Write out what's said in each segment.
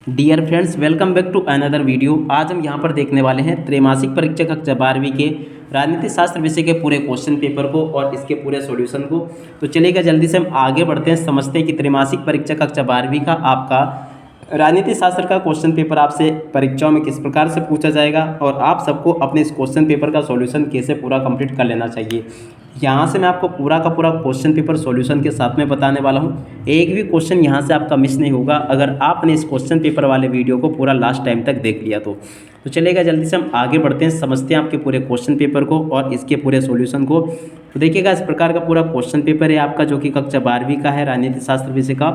Dear friends, welcome back to another video. आज हम यहाँ पर देखने वाले हैं त्रैमासिक परीक्षा कक्षा 12वीं के राजनीति शास्त्र विषय के पूरे क्वेश्चन पेपर को और इसके पूरे सॉल्यूशन को। तो चलिएगा जल्दी से हम आगे बढ़ते हैं, समझते हैं कि त्रैमासिक परीक्षा कक्षा 12वीं का आपका राजनीति शास्त्र का क्वेश्चन पेपर आपसे परीक्षाओं में किस प्रकार से पूछा जाएगा और आप सबको अपने इस क्वेश्चन पेपर का सॉल्यूशन कैसे पूरा कंप्लीट कर लेना चाहिए। यहाँ से मैं आपको पूरा का पूरा क्वेश्चन पेपर सॉल्यूशन के साथ में बताने वाला हूँ। एक भी क्वेश्चन यहाँ से आपका मिस नहीं होगा अगर आपने इस क्वेश्चन पेपर वाले वीडियो को पूरा लास्ट टाइम तक देख लिया तो चलेगा जल्दी से हम आगे बढ़ते हैं, समझते हैं आपके पूरे क्वेश्चन पेपर को और इसके पूरे सॉल्यूशन को। तो देखिएगा इस प्रकार का पूरा क्वेश्चन पेपर है आपका, जो कि कक्षा 12वीं का है राजनीति शास्त्र विषय का।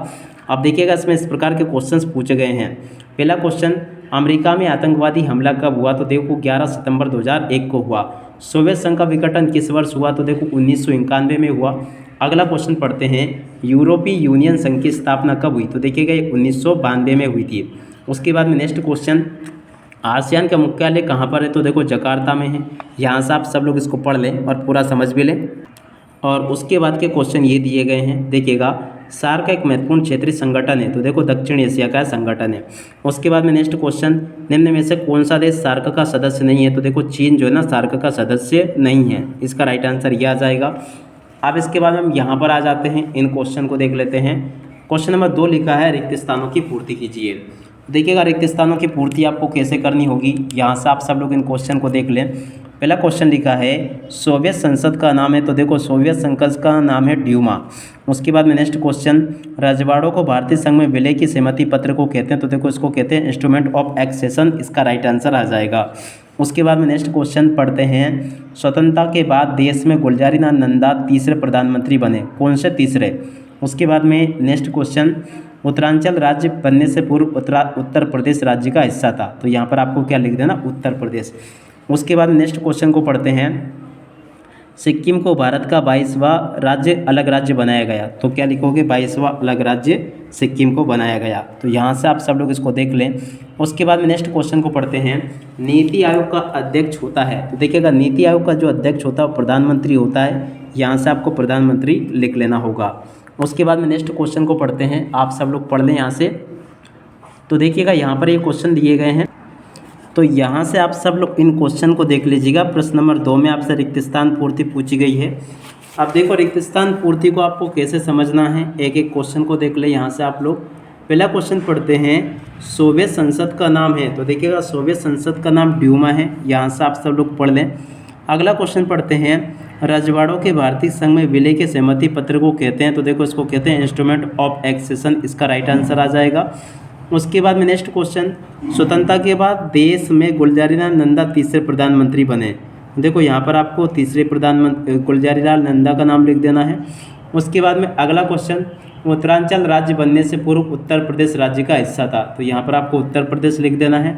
अब देखिएगा इसमें इस प्रकार के क्वेश्चंस पूछे गए हैं। पहला क्वेश्चन, अमेरिका में आतंकवादी हमला कब हुआ? तो देखो 11 सितंबर 2001 को हुआ। सोवियत संघ का विघटन किस वर्ष हुआ? तो देखो 1991 में हुआ। अगला क्वेश्चन पढ़ते हैं, यूरोपीय यूनियन संघ की स्थापना कब हुई? तो देखिएगा 1992 में हुई थी। उसके बाद में नेक्स्ट क्वेश्चन, आसियान का मुख्यालय कहाँ पर है? तो देखो जकार्ता में है। यहाँ से आप सब लोग इसको पढ़ लें और पूरा समझ भी लें। और उसके बाद के क्वेश्चन ये दिए गए हैं, देखिएगा सार्क का एक महत्वपूर्ण क्षेत्रीय संगठन है। तो देखो दक्षिण एशिया का संगठन है। उसके बाद में नेक्स्ट क्वेश्चन, निम्न में से कौन सा देश सार्क का सदस्य नहीं है? तो देखो चीन जो है ना सार्क का सदस्य नहीं है। इसका राइट आंसर ये आ जाएगा। अब इसके बाद हम यहाँ पर आ जाते हैं, इन क्वेश्चन को देख लेते हैं। क्वेश्चन नंबर 2 लिखा है, रिक्त स्थानों की पूर्ति कीजिए। देखिएगा रिक्त स्थानों की पूर्ति आपको कैसे करनी होगी, यहाँ से आप सब लोग इन क्वेश्चन को देख लें। पहला क्वेश्चन लिखा है, सोवियत संसद का नाम है। तो देखो सोवियत संसद का नाम है ड्यूमा। उसके बाद में नेक्स्ट क्वेश्चन, रजवाड़ों को भारतीय संघ में विलय की सहमति पत्र को कहते हैं? तो देखो इसको कहते हैं इंस्ट्रूमेंट ऑफ एक्सेशन। इसका राइट आंसर आ जाएगा। उसके बाद में नेक्स्ट क्वेश्चन पढ़ते हैं, स्वतंत्रता के बाद देश में गुलजारीलाल नंदा तीसरे प्रधानमंत्री बने, कौन से तीसरे? उसके बाद में नेक्स्ट क्वेश्चन, उत्तरांचल राज्य बनने से पूर्व उत्तर प्रदेश राज्य का हिस्सा था। तो यहाँ पर आपको क्या लिख देना, उत्तर प्रदेश। उसके बाद नेक्स्ट क्वेश्चन को पढ़ते हैं, सिक्किम को भारत का 22वां राज्य अलग राज्य बनाया गया। तो क्या लिखोगे, 22वां अलग राज्य सिक्किम को बनाया गया। तो यहाँ से आप सब लोग इसको देख लें। उसके बाद में नेक्स्ट क्वेश्चन को पढ़ते हैं, नीति आयोग का अध्यक्ष होता है? तो देखिएगा नीति आयोग का जो अध्यक्ष होता है वो प्रधानमंत्री होता है। यहाँ से आपको प्रधानमंत्री लिख लेना होगा। उसके बाद में नेक्स्ट क्वेश्चन को पढ़ते हैं, आप सब लोग पढ़ लें यहाँ से। तो देखिएगा यहाँ पर ये क्वेश्चन दिए गए हैं, तो यहाँ से आप सब लोग इन क्वेश्चन को देख लीजिएगा। प्रश्न नंबर 2 में आपसे रिक्त स्थान पूर्ति पूछी गई है। अब देखो रिक्त स्थान पूर्ति को आपको कैसे समझना है, एक एक क्वेश्चन को देख ले यहाँ से आप लोग। पहला क्वेश्चन पढ़ते हैं, सोवियत संसद का नाम है? तो देखिएगा सोवियत संसद का नाम ड्यूमा है। यहाँ से आप सब लोग पढ़ लें। अगला क्वेश्चन पढ़ते हैं, रजवाड़ों के भारतीय संघ में विलय के सहमति पत्र को कहते हैं? तो देखो इसको कहते हैं इंस्ट्रूमेंट ऑफ एक्सेशन। इसका राइट आंसर आ जाएगा। उसके बाद में नेक्स्ट क्वेश्चन, स्वतंत्रता के बाद देश में गुलजारीलाल नंदा तीसरे प्रधानमंत्री बने। देखो यहाँ पर आपको तीसरे प्रधानमंत्री गुलजारीलाल नंदा का नाम लिख देना है। उसके बाद में अगला क्वेश्चन, उत्तरांचल राज्य बनने से पूर्व उत्तर प्रदेश राज्य का हिस्सा था। तो यहाँ पर आपको उत्तर प्रदेश लिख देना है।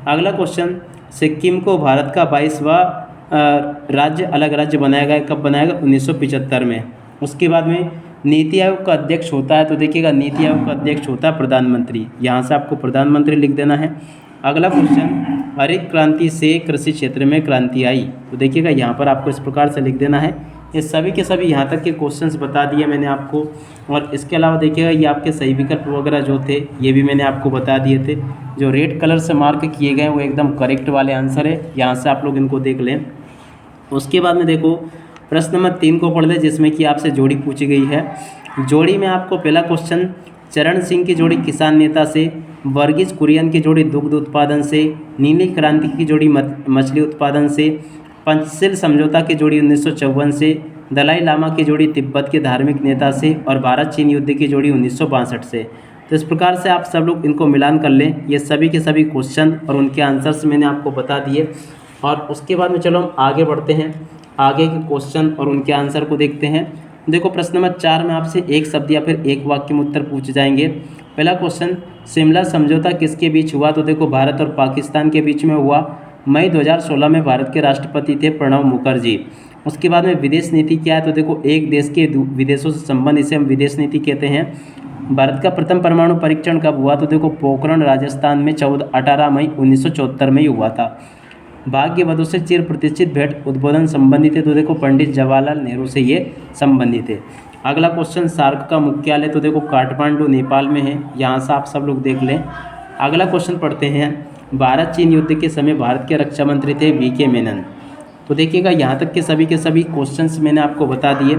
अगला क्वेश्चन, सिक्किम को भारत का 22वां राज्य अलग राज्य बनाया गया, कब बनाया गया? 1975 में। उसके बाद में नीति आयोग का अध्यक्ष होता है? तो देखिएगा नीति आयोग का अध्यक्ष होता है प्रधानमंत्री। यहाँ से आपको प्रधानमंत्री लिख देना है। अगला क्वेश्चन, हरित क्रांति से कृषि क्षेत्र में क्रांति आई। तो देखिएगा यहाँ पर आपको इस प्रकार से लिख देना है। ये सभी के सभी यहाँ तक के क्वेश्चंस बता दिए मैंने आपको। और इसके अलावा देखिएगा ये आपके सही विकल्प वगैरह जो थे ये भी मैंने आपको बता दिए थे। जो रेड कलर से मार्क किए गए वो एकदम करेक्ट वाले आंसर है। यहाँ से आप लोग इनको देख लें। उसके बाद में देखो प्रश्न नंबर 3 को पढ़ ले, जिसमें कि आपसे जोड़ी पूछी गई है। जोड़ी में आपको पहला क्वेश्चन, चरण सिंह की जोड़ी किसान नेता से, वर्गीज कुरियन की जोड़ी दुग्ध उत्पादन से, नीली क्रांति की जोड़ी मछली उत्पादन से, पंचशील समझौता की जोड़ी 1954 से, दलाई लामा की जोड़ी तिब्बत के धार्मिक नेता से और भारत चीन युद्ध की जोड़ी 1962 से। तो इस प्रकार से आप सब लोग इनको मिलान कर लें। ये सभी के सभी क्वेश्चन और उनके आंसर्स मैंने आपको बता दिए। और उसके बाद में चलो हम आगे बढ़ते हैं, आगे के क्वेश्चन और उनके आंसर को देखते हैं। देखो प्रश्न नंबर 4 में आपसे एक शब्द या फिर एक वाक्य में उत्तर पूछे जाएंगे। पहला क्वेश्चन, शिमला समझौता किसके बीच हुआ? तो देखो भारत और पाकिस्तान के बीच में हुआ। मई 2016 में भारत के राष्ट्रपति थे प्रणब मुखर्जी। उसके बाद में विदेश नीति क्या है? तो देखो एक देश के विदेशों से संबंध, इसे हम विदेश नीति कहते हैं। भारत का प्रथम परमाणु परीक्षण कब हुआ? तो देखो पोखरण राजस्थान में 18 मई 1974 में ही हुआ था। भाग्य वधु से चिर प्रतिष्ठित भेंट उद्बोधन संबंधित है? तो देखो पंडित जवाहरलाल नेहरू से ये संबंधित है। अगला क्वेश्चन, सार्क का मुख्यालय? तो देखो काठमांडू नेपाल में है। यहाँ से आप सब लोग देख लें। अगला क्वेश्चन पढ़ते हैं। भारत चीन युद्ध के समय भारत के रक्षा मंत्री थे वीके मेनन। तो देखिएगा यहाँ तक के सभी क्वेश्चंस मैंने आपको बता दिए।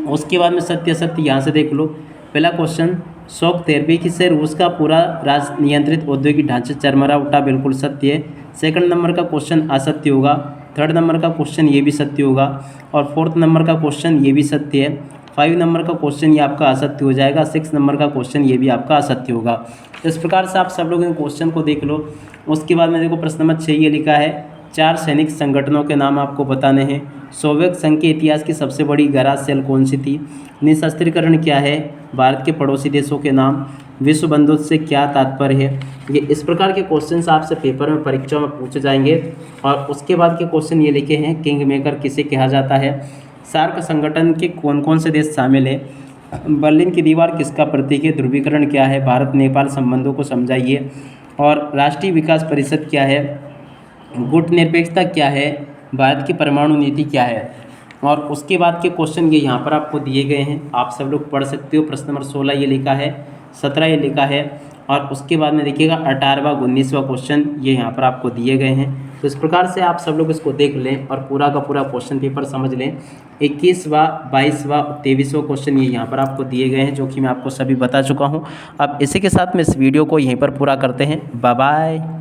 उसके बाद में सत्य असत्य यहाँ से देख लो। पहला क्वेश्चन, शॉक थेरेपी से रूस का पूरा राष्ट्र नियंत्रित औद्योगिक ढांचा चरमरा उठा, बिल्कुल सत्य है। सेकंड नंबर का क्वेश्चन असत्य होगा। थर्ड नंबर का क्वेश्चन ये भी सत्य होगा। और फोर्थ नंबर का क्वेश्चन ये भी सत्य है। 5 नंबर का क्वेश्चन ये आपका असत्य हो जाएगा। 6 नंबर का क्वेश्चन ये भी आपका असत्य होगा। तो इस प्रकार से आप सब लोग इन क्वेश्चन को देख लो। उसके बाद में देखो प्रश्न नंबर 6 ये लिखा है, 4 सैनिक संगठनों के नाम आपको बताने हैं। सोवियत संघ के इतिहास की सबसे बड़ी गैराज सेल कौन सी थी? निशस्त्रीकरण क्या है? भारत के पड़ोसी देशों के नाम। विश्व बंधुत्व से क्या तात्पर्य है? ये इस प्रकार के क्वेश्चंस आपसे पेपर में परीक्षा में पूछे जाएंगे। और उसके बाद के क्वेश्चन ये लिखे हैं, किंग मेकर किसे कहा जाता है? सार्क संगठन के कौन कौन से देश शामिल है? बर्लिन की दीवार किसका प्रतीक है? ध्रुवीकरण क्या है? भारत नेपाल संबंधों को समझाइए। और राष्ट्रीय विकास परिषद क्या है? गुटनिरपेक्षता क्या है? भारत की परमाणु नीति क्या है? और उसके बाद के क्वेश्चन ये यहाँ पर आपको दिए गए हैं, आप सब लोग पढ़ सकते हो। प्रश्न नंबर 16 ये लिखा है, 17 ये लिखा है। और उसके बाद में देखिएगा 18वां 19वां क्वेश्चन ये यहाँ पर आपको दिए गए हैं। तो इस प्रकार से आप सब लोग इसको देख लें और पूरा का पूरा क्वेश्चन पेपर समझ लें। 21वां 22वां 23वां क्वेश्चन ये यहाँ पर आपको दिए गए हैं, जो कि मैं आपको सभी बता चुका हूँ। अब इसी के साथ मैं इस वीडियो को यहीं पर पूरा करते हैं। Bye bye.